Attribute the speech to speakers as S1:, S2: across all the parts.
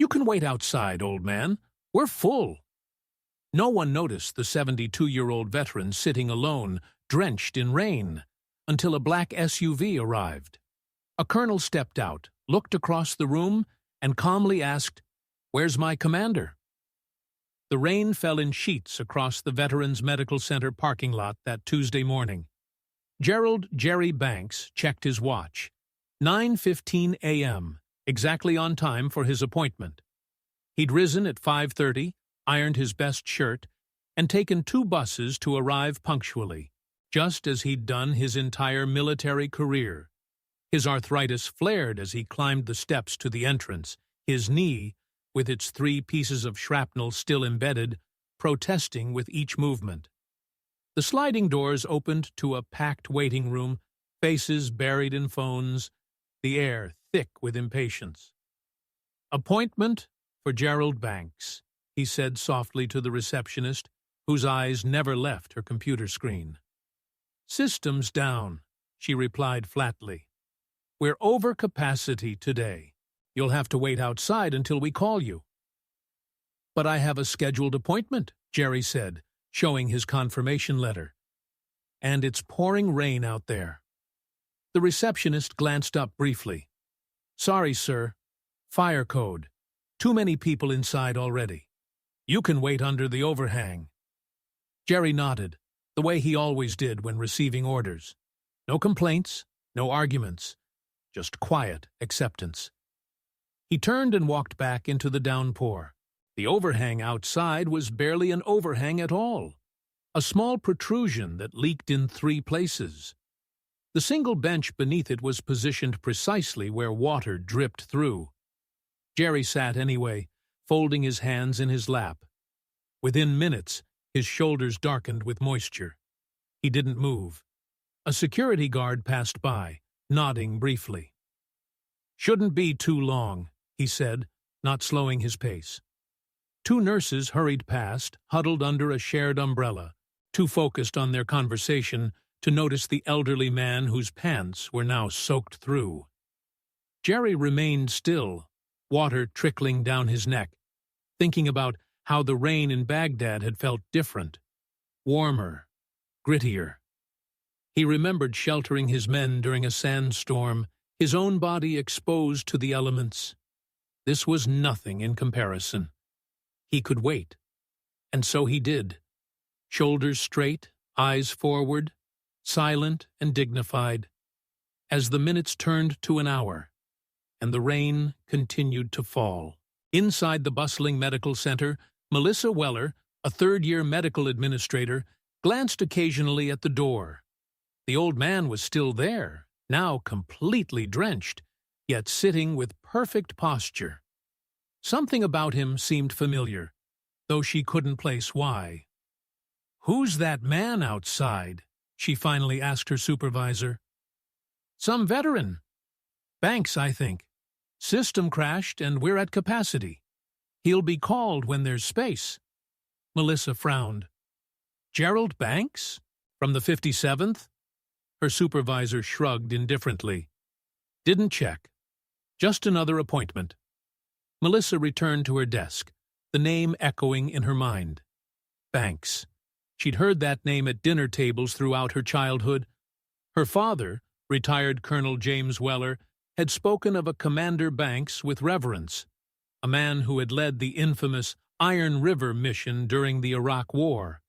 S1: "You can wait outside, old man. We're full." No one noticed the 72-year-old veteran sitting alone, drenched in rain, until a black SUV arrived. A colonel stepped out, looked across the room, and calmly asked, "Where's my commander?" The rain fell in sheets across the Veterans Medical Center parking lot that Tuesday morning. Gerald "Jerry" Banks checked his watch. 9:15 a.m., exactly on time for his appointment. He'd risen at 5:30, ironed his best shirt, and taken 2 buses to arrive punctually, just as he'd done his entire military career. His arthritis flared as he climbed the steps to the entrance, his knee, with its 3 pieces of shrapnel still embedded, protesting with each movement. The sliding doors opened to a packed waiting room, faces buried in phones, the air thick with impatience. "Appointment for Gerald Banks," he said softly to the receptionist, whose eyes never left her computer screen. "System's down," she replied flatly. "We're over capacity today. You'll have to wait outside until we call you." "But I have a scheduled appointment," Jerry said, showing his confirmation letter. "And it's pouring rain out there." The receptionist glanced up briefly. "Sorry, sir. Fire code. Too many people inside already. You can wait under the overhang." Jerry nodded, the way he always did when receiving orders. No complaints, no arguments, just quiet acceptance. He turned and walked back into the downpour. The overhang outside was barely an overhang at all, a small protrusion that leaked in 3 places. The single bench beneath it was positioned precisely where water dripped through. Jerry sat anyway, folding his hands in his lap. Within minutes, his shoulders darkened with moisture. He didn't move. A security guard passed by, nodding briefly. "Shouldn't be too long," he said, not slowing his pace. 2 nurses hurried past, huddled under a shared umbrella, too focused on their conversation to notice the elderly man whose pants were now soaked through. Jerry remained still, water trickling down his neck, thinking about how the rain in Baghdad had felt different, warmer, grittier. He remembered sheltering his men during a sandstorm, his own body exposed to the elements. This was nothing in comparison. He could wait. And so he did. Shoulders straight, eyes forward, silent and dignified, as the minutes turned to an hour, and the rain continued to fall. Inside the bustling medical center, Melissa Weller, a 3rd-year medical administrator, glanced occasionally at the door. The old man was still there, now completely drenched, yet sitting with perfect posture. Something about him seemed familiar, though she couldn't place why. "Who's that man outside?" she finally asked her supervisor. "Some veteran. Banks, I think. System crashed and we're at capacity. He'll be called when there's space." Melissa frowned. "Gerald Banks? From the 57th? Her supervisor shrugged indifferently. "Didn't check. Just another appointment." Melissa returned to her desk, the name echoing in her mind. Banks. She'd heard that name at dinner tables throughout her childhood. Her father, retired Colonel James Weller, had spoken of a Commander Banks with reverence, a man who had led the infamous Iron River mission during the Iraq War.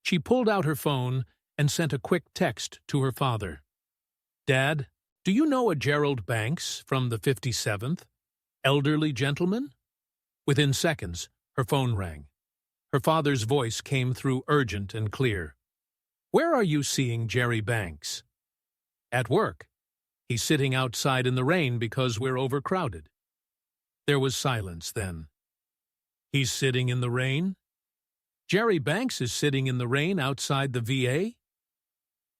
S1: She pulled out her phone and sent a quick text to her father. "Dad, do you know a Gerald Banks from the 57th? Elderly gentleman?" Within seconds, her phone rang. Her father's voice came through urgent and clear. "Where are you seeing Jerry Banks?" "At work. He's sitting outside in the rain because we're overcrowded." There was silence then. "He's sitting in the rain? Jerry Banks is sitting in the rain outside the VA?"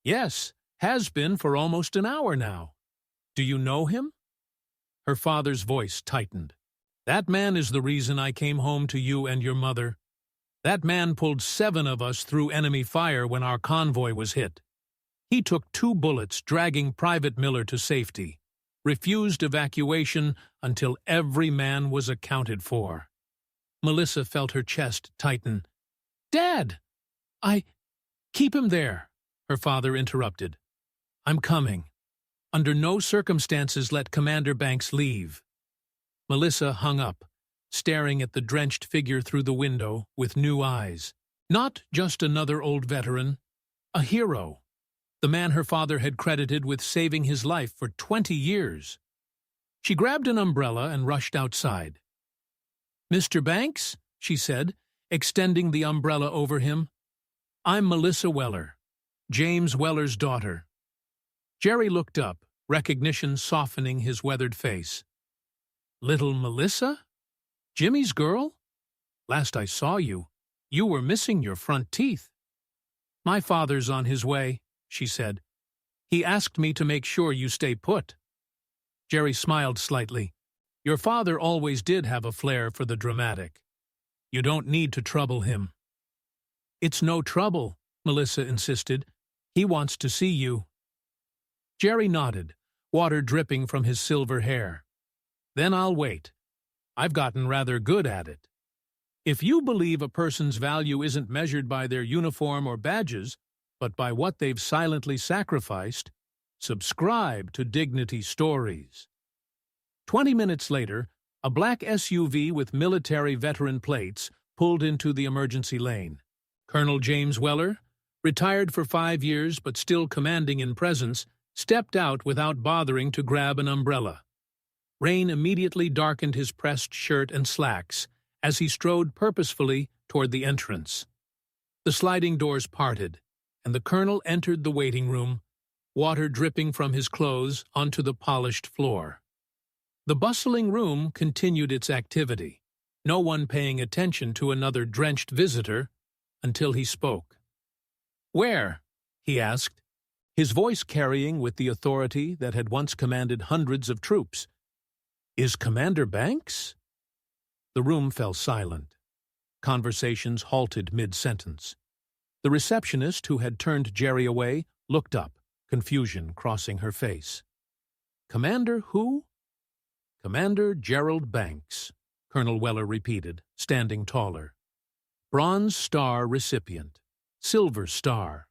S1: "Yes, has been for almost an hour now. Do you know him?" Her father's voice tightened. "That man is the reason I came home to you and your mother. That man pulled 7 of us through enemy fire when our convoy was hit. He took 2 bullets, dragging Private Miller to safety. refused evacuation until every man was accounted for. Melissa felt her chest tighten. "Dad! Keep him there," her father interrupted. "I'm coming. Under no circumstances let Commander Banks leave." Melissa hung up, staring at the drenched figure through the window with new eyes. Not just another old veteran, a hero. The man her father had credited with saving his life for 20 years. She grabbed an umbrella and rushed outside. "Mr. Banks," she said, extending the umbrella over him. "I'm Melissa Weller, James Weller's daughter." Jerry looked up, recognition softening his weathered face. "Little Melissa? Jimmy's girl? Last I saw you, you were missing your front teeth." "My father's on his way," she said. "He asked me to make sure you stay put." Jerry smiled slightly. "Your father always did have a flair for the dramatic. You don't need to trouble him." "It's no trouble," Melissa insisted. "He wants to see you." Jerry nodded, water dripping from his silver hair. "Then I'll wait. I've gotten rather good at it. If you believe a person's value isn't measured by their uniform or badges, but by what they've silently sacrificed, subscribe to Dignity Stories." 20 minutes later, a black SUV with military veteran plates pulled into the emergency lane. Colonel James Weller, retired for 5 years but still commanding in presence, stepped out without bothering to grab an umbrella. Rain immediately darkened his pressed shirt and slacks as he strode purposefully toward the entrance. The sliding doors parted, and the colonel entered the waiting room, water dripping from his clothes onto the polished floor. The bustling room continued its activity, no one paying attention to another drenched visitor until he spoke. "Where?" he asked, his voice carrying with the authority that had once commanded hundreds of troops. "Is Commander Banks?" The room fell silent. Conversations halted mid-sentence. The receptionist, who had turned Jerry away, looked up, confusion crossing her face. "Commander who?" "Commander Gerald Banks," Colonel Weller repeated, standing taller. "Bronze Star recipient, Silver Star,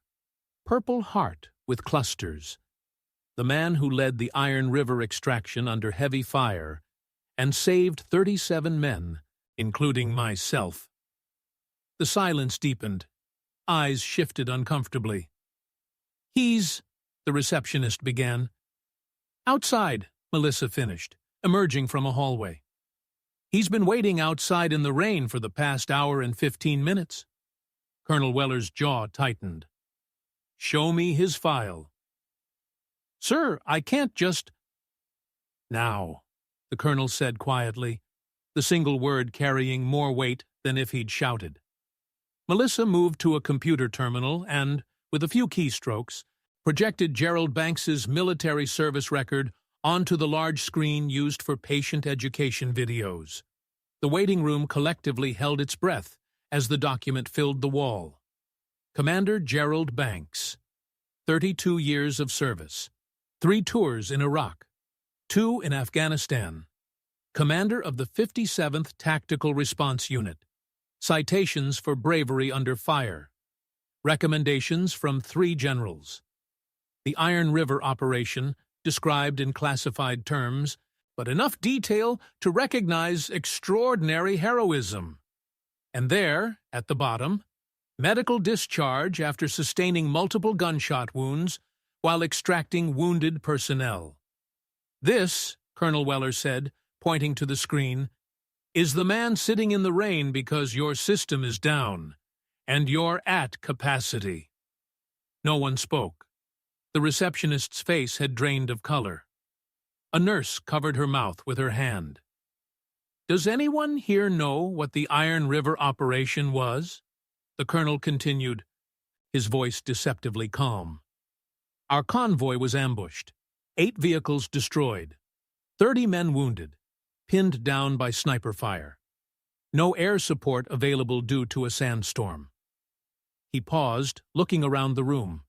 S1: Purple Heart with clusters. The man who led the Iron River extraction under heavy fire and saved 37 men, including myself." The silence deepened. Eyes shifted uncomfortably. "He's—" the receptionist began. "Outside," Melissa finished, emerging from a hallway. "He's been waiting outside in the rain for the past hour and 15 minutes. Colonel Weller's jaw tightened. "Show me his file." "Sir, I can't just—" "Now," the colonel said quietly, the single word carrying more weight than if he'd shouted. Melissa moved to a computer terminal and, with a few keystrokes, projected Gerald Banks's military service record onto the large screen used for patient education videos. The waiting room collectively held its breath as the document filled the wall. Commander Gerald Banks, 32 years of service, 3 tours in Iraq, 2 in Afghanistan, commander of the 57th Tactical Response Unit, citations for bravery under fire, recommendations from 3 generals. The Iron River operation, described in classified terms, but enough detail to recognize extraordinary heroism. And there, at the bottom, medical discharge after sustaining multiple gunshot wounds while extracting wounded personnel. "This," Colonel Weller said, pointing to the screen, "is the man sitting in the rain because your system is down, and you're at capacity." No one spoke. The receptionist's face had drained of color. A nurse covered her mouth with her hand. "Does anyone here know what the Iron River operation was?" The colonel continued, his voice deceptively calm. "Our convoy was ambushed, 8 vehicles destroyed, 30 men wounded, pinned down by sniper fire. No air support available due to a sandstorm." He paused, looking around the room.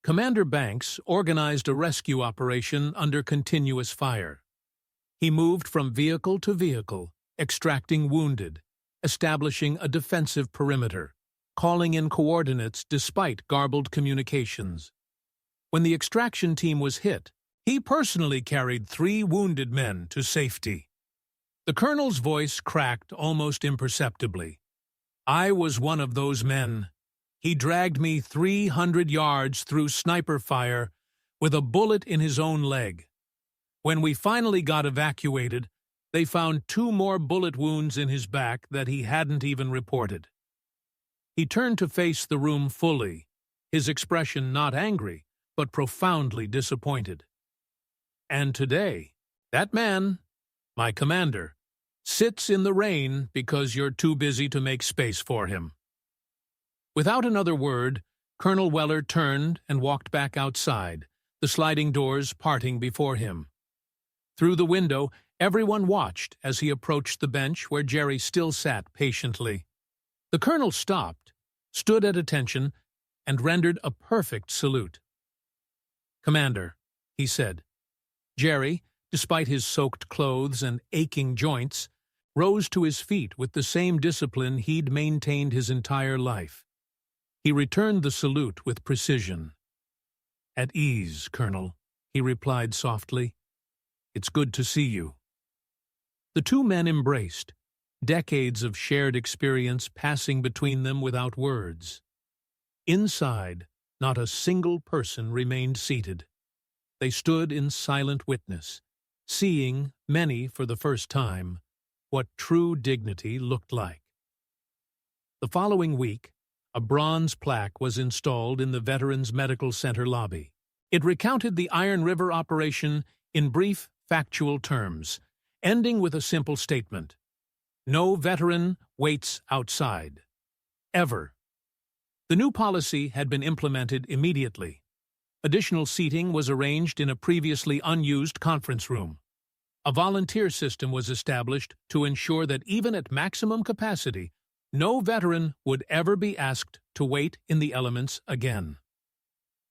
S1: Commander Banks organized a rescue operation under continuous fire. He moved from vehicle to vehicle, extracting wounded, establishing a defensive perimeter, calling in coordinates despite garbled communications. When the extraction team was hit, he personally carried 3 wounded men to safety. The colonel's voice cracked almost imperceptibly. I was one of those men. He dragged me 300 yards through sniper fire with a bullet in his own leg. When we finally got evacuated, they found 2 more bullet wounds in his back that he hadn't even reported. He turned to face the room fully, his expression not angry, but profoundly disappointed. And today, that man, my commander, sits in the rain because you're too busy to make space for him. Without another word, Colonel Weller turned and walked back outside, the sliding doors parting before him. Through the window, everyone watched as he approached the bench where Jerry still sat patiently. The colonel stopped, stood at attention, and rendered a perfect salute. "Commander," he said. Jerry, despite his soaked clothes and aching joints, rose to his feet with the same discipline he'd maintained his entire life. He returned the salute with precision. "At ease, Colonel," he replied softly. "It's good to see you." The 2 men embraced, decades of shared experience passing between them without words. Inside, not a single person remained seated. They stood in silent witness, seeing, many for the first time, what true dignity looked like. The following week, a bronze plaque was installed in the Veterans Medical Center lobby. It recounted the Iron River operation in brief, factual terms, ending with a simple statement: "No veteran waits outside. Ever." The new policy had been implemented immediately. Additional seating was arranged in a previously unused conference room. A volunteer system was established to ensure that even at maximum capacity, no veteran would ever be asked to wait in the elements again.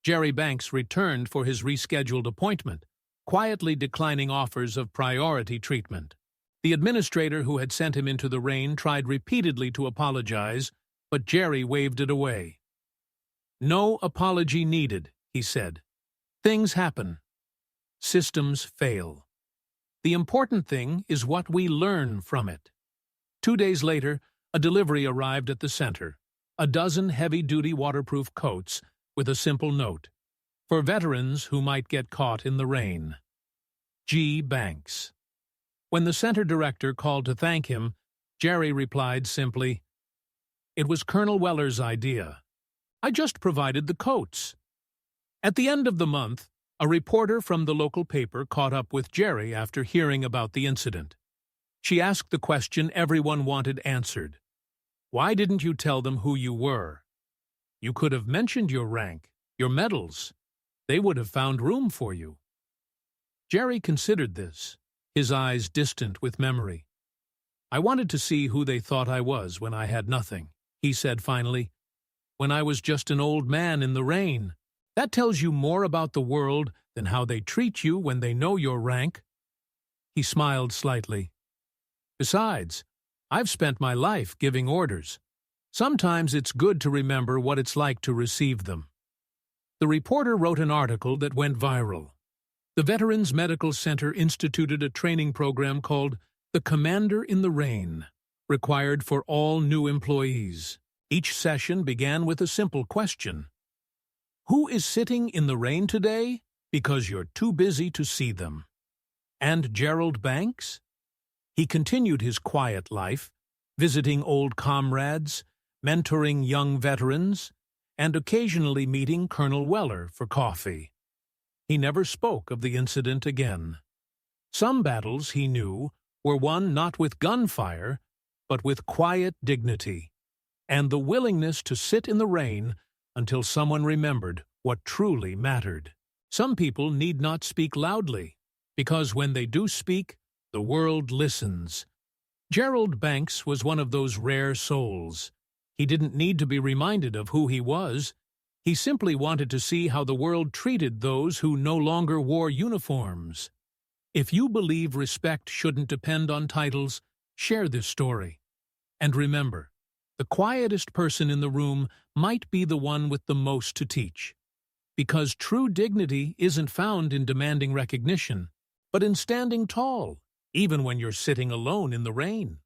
S1: Jerry Banks returned for his rescheduled appointment, quietly declining offers of priority treatment. The administrator who had sent him into the rain tried repeatedly to apologize, but Jerry waved it away. "No apology needed," he said. "Things happen. Systems fail. The important thing is what we learn from it." 2 days later, a delivery arrived at the center, a dozen heavy-duty waterproof coats with a simple note: "For veterans who might get caught in the rain. G. Banks." When the center director called to thank him, Jerry replied simply, "It was Colonel Weller's idea. I just provided the coats." At the end of the month, a reporter from the local paper caught up with Jerry after hearing about the incident. She asked the question everyone wanted answered. "Why didn't you tell them who you were? You could have mentioned your rank, your medals. They would have found room for you." Jerry considered this, his eyes distant with memory. "I wanted to see who they thought I was when I had nothing," he said finally. "When I was just an old man in the rain. That tells you more about the world than how they treat you when they know your rank." He smiled slightly. "Besides, I've spent my life giving orders. Sometimes it's good to remember what it's like to receive them." The reporter wrote an article that went viral. The Veterans Medical Center instituted a training program called The Commander in the Rain, required for all new employees. Each session began with a simple question: "Who is sitting in the rain today because you're too busy to see them?" And Gerald Banks? He continued his quiet life, visiting old comrades, mentoring young veterans, and occasionally meeting Colonel Weller for coffee. He never spoke of the incident again. Some battles, he knew, were won not with gunfire, but with quiet dignity, and the willingness to sit in the rain until someone remembered what truly mattered. Some people need not speak loudly, because when they do speak, the world listens. Gerald Banks was one of those rare souls. He didn't need to be reminded of who he was. He simply wanted to see how the world treated those who no longer wore uniforms. If you believe respect shouldn't depend on titles, share this story. And remember, the quietest person in the room might be the one with the most to teach. Because true dignity isn't found in demanding recognition, but in standing tall, even when you're sitting alone in the rain.